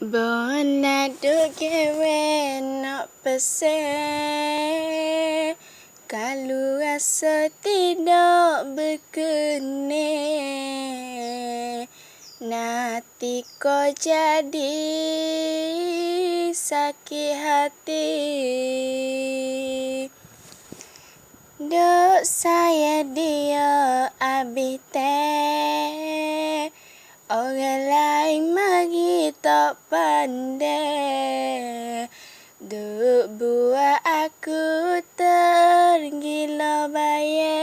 Bona duk kewe nak pesen, kalau rasa tidak berkenan, nanti kau jadi sakit hati. Duk saya dia habis teh, orang lain mari tak pandai. Duk buat aku tergila bayang.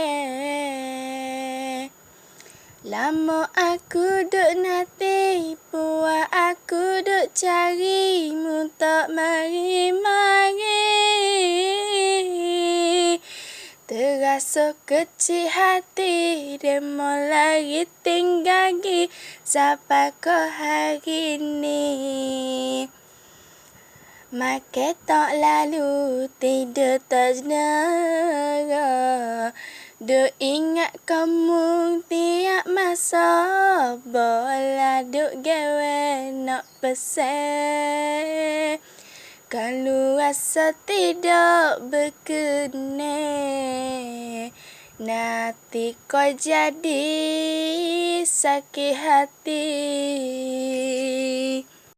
Lama aku duk nanti, buat aku duk cari, mu tak mari-mari. Terasa kecil hati, demo lagi tinggal gi, sampai ke hari ni. Makan tak lalu, tidur tak jenara. Duk ingat kamu tiap masa, bola duk gawe nak pesen. Kalau rasa tidak berkenan, nanti kau jadi sakit hati.